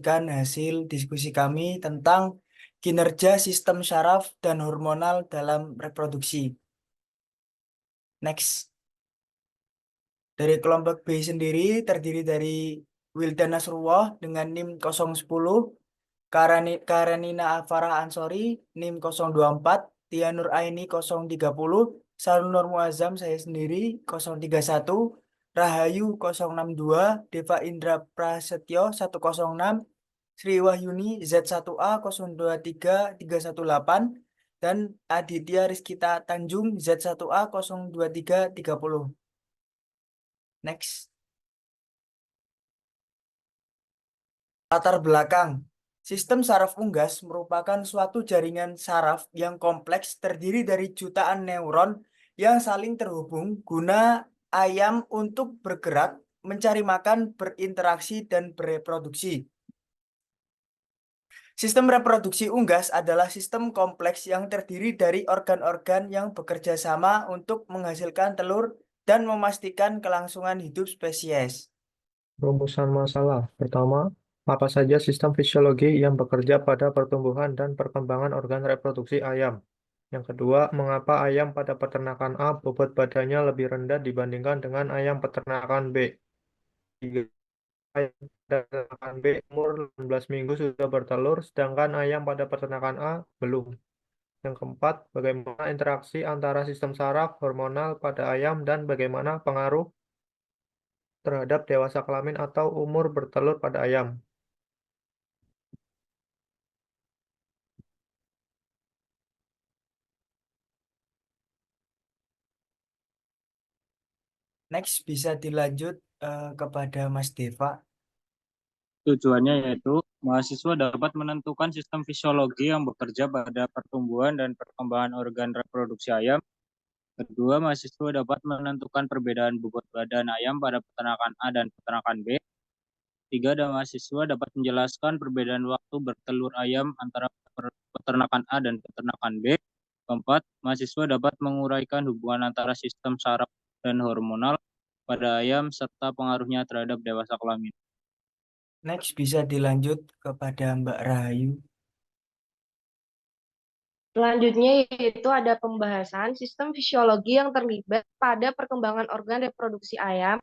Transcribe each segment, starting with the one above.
hasil diskusi kami tentang kinerja sistem syaraf dan hormonal dalam reproduksi. Next. Dari kelompok B sendiri terdiri dari Wildan Nasrullah dengan NIM 010, Karenina Farah Ansori NIM 024, Tia Nur Aini 030, Salunur Muazzam saya sendiri 031, Rahayu 062, Deva Indra Prasetyo 106, Sri Wahyuni Z1A 023318, dan Aditya Rizkita Tanjung Z1A 02330. Next. Latar belakang. Sistem saraf unggas merupakan suatu jaringan saraf yang kompleks terdiri dari jutaan neuron yang saling terhubung guna ayam untuk bergerak, mencari makan, berinteraksi, dan bereproduksi. Sistem reproduksi unggas adalah sistem kompleks yang terdiri dari organ-organ yang bekerja sama untuk menghasilkan telur dan memastikan kelangsungan hidup spesies. Rumusan masalah. Pertama, apa saja sistem fisiologi yang bekerja pada pertumbuhan dan perkembangan organ reproduksi ayam? Yang kedua, mengapa ayam pada peternakan A bobot badannya lebih rendah dibandingkan dengan ayam peternakan B? Tiga, ayam peternakan B umur 18 minggu sudah bertelur, sedangkan ayam pada peternakan A belum. Yang keempat, bagaimana interaksi antara sistem saraf, hormonal pada ayam, dan bagaimana pengaruh terhadap dewasa kelamin atau umur bertelur pada ayam? Next, bisa dilanjut kepada Mas Deva. Tujuannya yaitu mahasiswa dapat menentukan sistem fisiologi yang bekerja pada pertumbuhan dan perkembangan organ reproduksi ayam. Kedua, mahasiswa dapat menentukan perbedaan bobot badan ayam pada peternakan A dan peternakan B. Tiga, dan mahasiswa dapat menjelaskan perbedaan waktu bertelur ayam antara peternakan A dan peternakan B. Keempat, mahasiswa dapat menguraikan hubungan antara sistem saraf dan hormonal pada ayam serta pengaruhnya terhadap dewasa kelamin. Next, bisa dilanjut kepada Mbak Rahayu. Selanjutnya yaitu ada pembahasan sistem fisiologi yang terlibat pada perkembangan organ reproduksi ayam,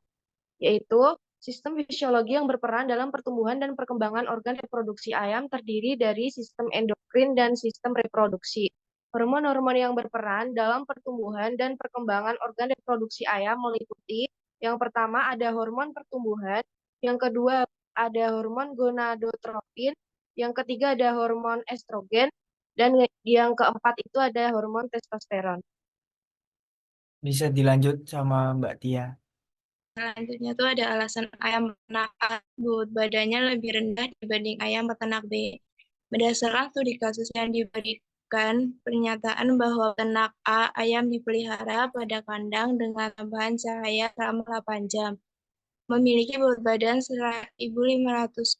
yaitu sistem fisiologi yang berperan dalam pertumbuhan dan perkembangan organ reproduksi ayam terdiri dari sistem endokrin dan sistem reproduksi. Hormon-hormon yang berperan dalam pertumbuhan dan perkembangan organ reproduksi ayam meliputi yang pertama ada hormon pertumbuhan, yang kedua ada hormon gonadotropin, yang ketiga ada hormon estrogen, dan yang keempat itu ada hormon testosteron. Bisa dilanjut sama Mbak Tia. Selanjutnya tuh ada alasan ayam peternak A bobot badannya lebih rendah dibanding ayam peternak B. Berdasarkan studi kasus yang diberikan, pernyataan bahwa peternak A ayam dipelihara pada kandang dengan tambahan cahaya selama 8 jam. Memiliki bobot badan 1.500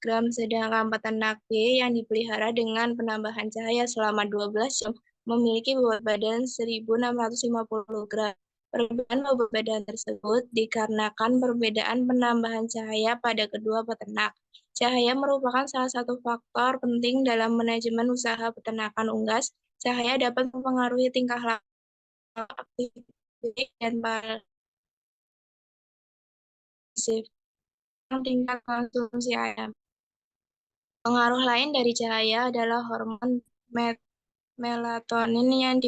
gram, sedangkan peternak B yang dipelihara dengan penambahan cahaya selama 12 jam memiliki bobot badan 1.650 gram. Perbedaan bobot badan tersebut dikarenakan perbedaan penambahan cahaya pada kedua peternak. Cahaya merupakan salah satu faktor penting dalam manajemen usaha peternakan unggas. Cahaya dapat mempengaruhi tingkah laku, aktivitas, dan tingkat konsumsi ayam. Pengaruh lain dari cahaya adalah hormon melatonin yang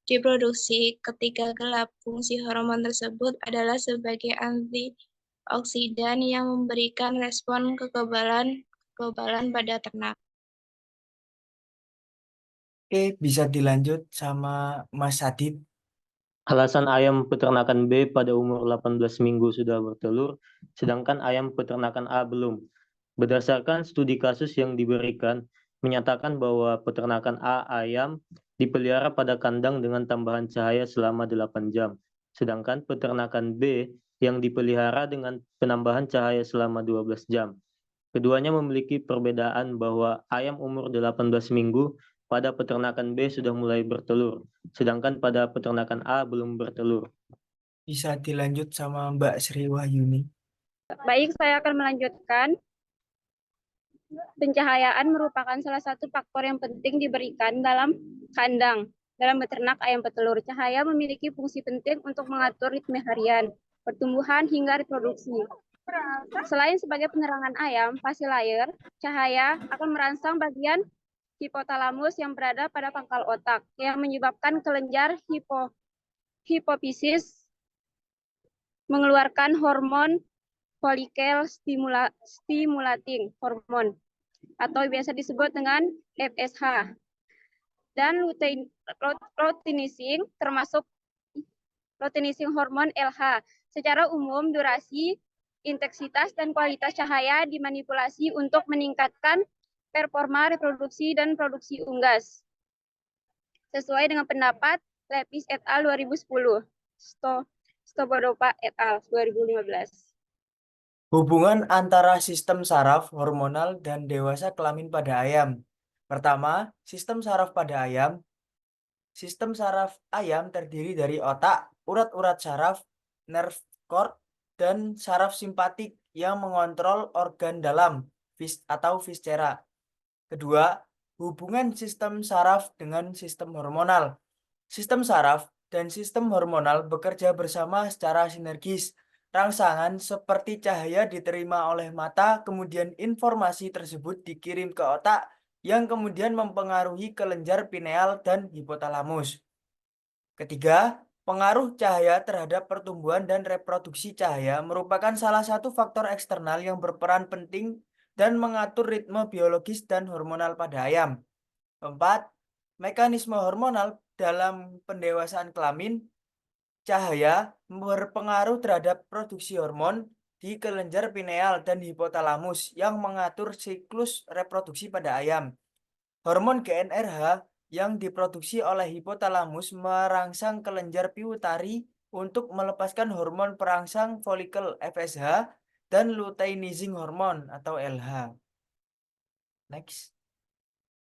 diproduksi ketika gelap. Fungsi hormon tersebut adalah sebagai antioksidan yang memberikan respon kekebalan pada ternak. Oke, bisa dilanjut sama Mas Adit. Alasan ayam peternakan B pada umur 18 minggu sudah bertelur, sedangkan ayam peternakan A belum. Berdasarkan studi kasus yang diberikan, menyatakan bahwa peternakan A ayam dipelihara pada kandang dengan tambahan cahaya selama 8 jam, sedangkan peternakan B yang dipelihara dengan penambahan cahaya selama 12 jam. Keduanya memiliki perbedaan bahwa ayam umur 18 minggu pada peternakan B sudah mulai bertelur, sedangkan pada peternakan A belum bertelur. Bisa dilanjut sama Mbak Sri Wahyuni. Baik, saya akan melanjutkan. Pencahayaan merupakan salah satu faktor yang penting diberikan dalam kandang. Dalam beternak ayam petelur, cahaya memiliki fungsi penting untuk mengatur ritme harian, pertumbuhan hingga reproduksi. Selain sebagai penerangan ayam, pasir layar, cahaya akan merangsang bagian hipotalamus yang berada pada pangkal otak, yang menyebabkan kelenjar hipofisis mengeluarkan hormon follicle stimulating hormone atau biasa disebut dengan FSH, dan luteinizing termasuk luteinizing hormon LH. Secara umum, durasi, intensitas, dan kualitas cahaya dimanipulasi untuk meningkatkan performa reproduksi dan produksi unggas. Sesuai dengan pendapat Lepis et al. 2010, Stobodopa et al. 2015. Hubungan antara sistem saraf, hormonal, dan dewasa kelamin pada ayam. Pertama, sistem saraf pada ayam. Sistem saraf ayam terdiri dari otak, urat-urat saraf, nerve cord, dan saraf simpatik yang mengontrol organ dalam atau viscera. Kedua, hubungan sistem saraf dengan sistem hormonal. Sistem saraf dan sistem hormonal bekerja bersama secara sinergis. Rangsangan seperti cahaya diterima oleh mata, kemudian informasi tersebut dikirim ke otak yang kemudian mempengaruhi kelenjar pineal dan hipotalamus. Ketiga, pengaruh cahaya terhadap pertumbuhan dan reproduksi cahaya merupakan salah satu faktor eksternal yang berperan penting dan mengatur ritme biologis dan hormonal pada ayam. Keempat, mekanisme hormonal dalam pendewasaan kelamin. Cahaya berpengaruh terhadap produksi hormon di kelenjar pineal dan hipotalamus yang mengatur siklus reproduksi pada ayam. Hormon GnRH yang diproduksi oleh hipotalamus merangsang kelenjar piutari untuk melepaskan hormon perangsang folikel FSH dan luteinizing hormone atau LH. Next.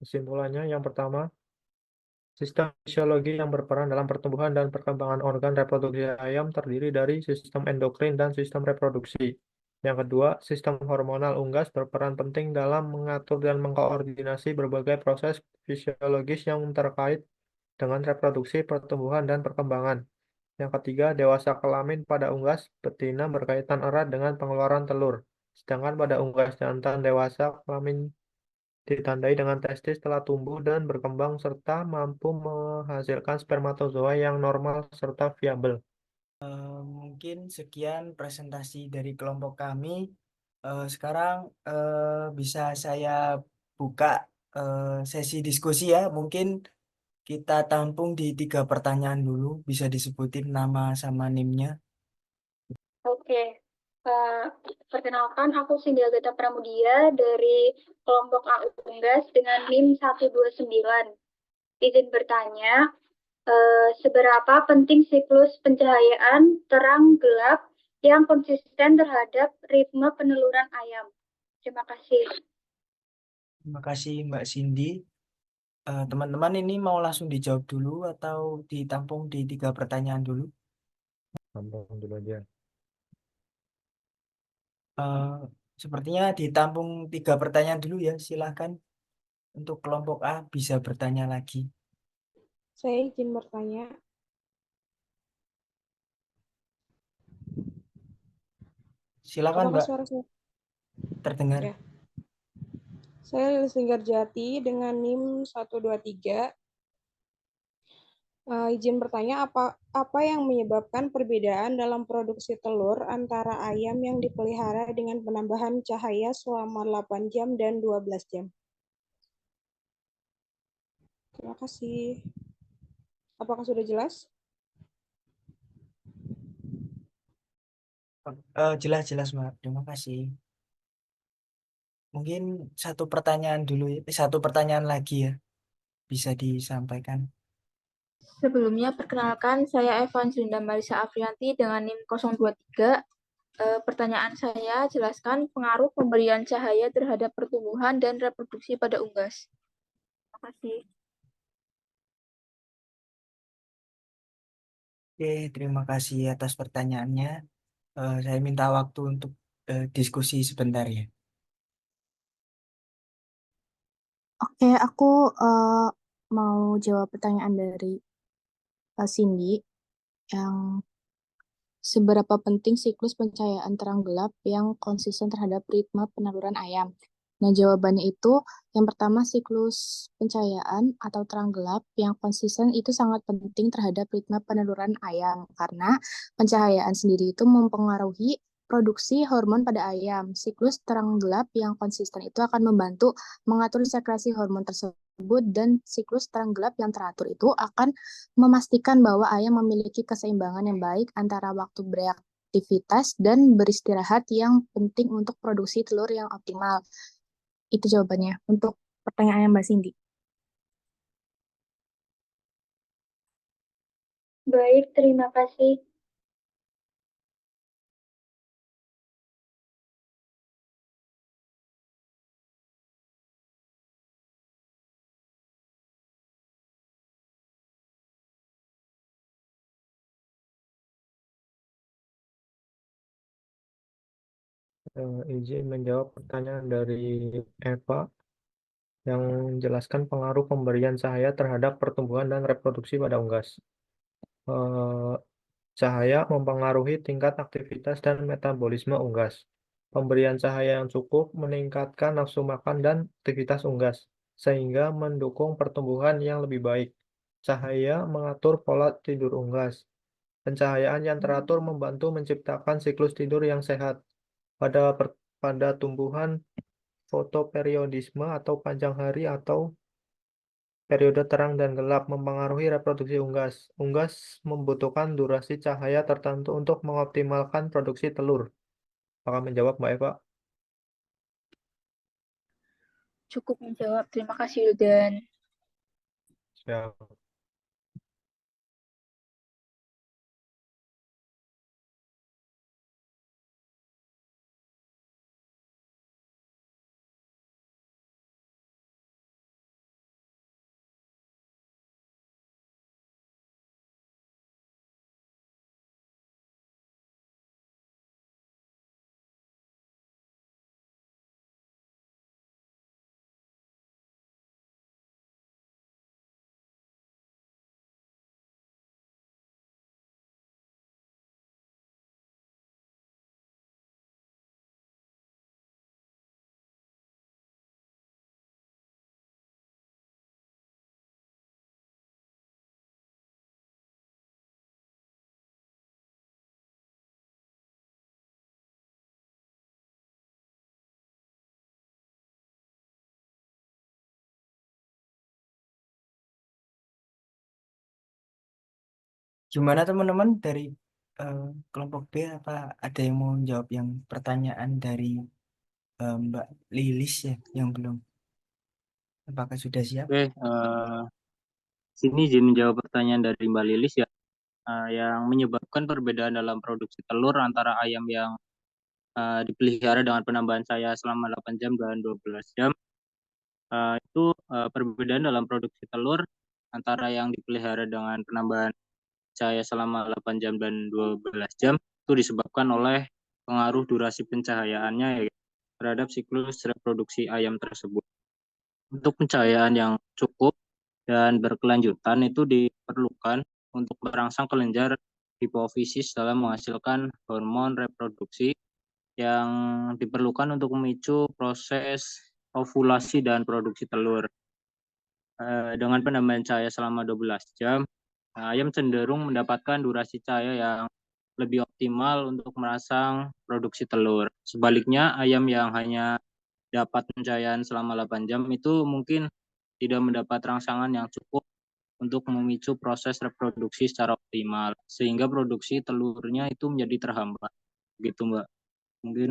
Kesimpulannya, yang pertama, sistem fisiologi yang berperan dalam pertumbuhan dan perkembangan organ reproduksi ayam terdiri dari sistem endokrin dan sistem reproduksi. Yang kedua, sistem hormonal unggas berperan penting dalam mengatur dan mengkoordinasi berbagai proses fisiologis yang terkait dengan reproduksi, pertumbuhan, dan perkembangan. Yang ketiga, dewasa kelamin pada unggas betina berkaitan erat dengan pengeluaran telur. Sedangkan pada unggas jantan dewasa, kelamin ditandai dengan testis telah tumbuh dan berkembang serta mampu menghasilkan spermatozoa yang normal serta viabel. Mungkin sekian presentasi dari kelompok kami. Sekarang bisa saya buka sesi diskusi ya. Mungkin kita tampung di 3 pertanyaan dulu. Bisa disebutin nama sama NIM-nya. Oke, perkenalkan aku Cindy Agatha Pramudia dari kelompok A Unggas dengan NIM 129. Izin bertanya, seberapa penting siklus pencahayaan terang gelap yang konsisten terhadap ritme peneluran ayam? Terima kasih. Terima kasih Mbak Cindy. Teman-teman ini mau langsung dijawab dulu atau ditampung di 3 pertanyaan dulu? Tampung dulu aja. Sepertinya ditampung 3 pertanyaan dulu ya. Silahkan untuk kelompok A bisa bertanya lagi. Saya izin bertanya. Silakan Apakah Mbak, suara saya? terdengar. Ya. Saya Lilis Linggarjati dengan NIM 123. Izin bertanya, apa yang menyebabkan perbedaan dalam produksi telur antara ayam yang dipelihara dengan penambahan cahaya selama 8 jam dan 12 jam? Terima kasih. Apakah sudah jelas? Jelas-jelas Mbak, terima kasih. Mungkin satu pertanyaan dulu ya, satu pertanyaan lagi ya, bisa disampaikan. Sebelumnya, perkenalkan saya Evangelinda Marisa Afrianti dengan NIM 023. Pertanyaan saya, jelaskan pengaruh pemberian cahaya terhadap pertumbuhan dan reproduksi pada unggas. Terima kasih. Oke, terima kasih atas pertanyaannya. Saya minta waktu untuk diskusi sebentar ya. Oke, aku mau jawab pertanyaan dari Cindy yang seberapa penting siklus pencahayaan terang gelap yang konsisten terhadap ritme penaluran ayam. Nah, jawabannya itu yang pertama siklus pencahayaan atau terang gelap yang konsisten itu sangat penting terhadap ritme penaluran ayam karena pencahayaan sendiri itu mempengaruhi produksi hormon pada ayam. Siklus terang gelap yang konsisten itu akan membantu mengatur sekresi hormon tersebut dan siklus terang gelap yang teratur itu akan memastikan bahwa ayam memiliki keseimbangan yang baik antara waktu beraktivitas dan beristirahat yang penting untuk produksi telur yang optimal. Itu jawabannya untuk pertanyaan Mbak Cindy. Baik, terima kasih. Izin menjawab pertanyaan dari Eva yang menjelaskan pengaruh pemberian cahaya terhadap pertumbuhan dan reproduksi pada unggas. Eh, Cahaya mempengaruhi tingkat aktivitas dan metabolisme unggas. Pemberian cahaya yang cukup meningkatkan nafsu makan dan aktivitas unggas, sehingga mendukung pertumbuhan yang lebih baik. Cahaya mengatur pola tidur unggas. Pencahayaan yang teratur membantu menciptakan siklus tidur yang sehat. Pada tumbuhan, fotoperiodisme atau panjang hari atau periode terang dan gelap mempengaruhi reproduksi unggas. Unggas membutuhkan durasi cahaya tertentu untuk mengoptimalkan produksi telur. Apakah menjawab, Mbak Eva? Cukup menjawab. Terima kasih, Yudan. Siap. Gimana teman-teman dari eh, kelompok B, apa ada yang mau jawab yang pertanyaan dari Mbak Lilis ya yang belum? Apakah sudah siap? Oke, sini izin menjawab pertanyaan dari Mbak Lilis ya, yang menyebabkan perbedaan dalam produksi telur antara ayam yang dipelihara dengan penambahan cahaya selama 8 jam dan 12 jam. Itu perbedaan dalam produksi telur antara yang dipelihara dengan penambahan cahaya selama 8 jam dan 12 jam itu disebabkan oleh pengaruh durasi pencahayaannya ya, terhadap siklus reproduksi ayam tersebut. Untuk pencahayaan yang cukup dan berkelanjutan itu diperlukan untuk merangsang kelenjar hipofisis dalam menghasilkan hormon reproduksi yang diperlukan untuk memicu proses ovulasi dan produksi telur. Dengan penambahan cahaya selama 12 jam, ayam cenderung mendapatkan durasi cahaya yang lebih optimal untuk merangsang produksi telur. Sebaliknya, ayam yang hanya dapat pencahayaan selama 8 jam itu mungkin tidak mendapat rangsangan yang cukup untuk memicu proses reproduksi secara optimal, sehingga produksi telurnya itu menjadi terhambat. Gitu, Mbak. Mungkin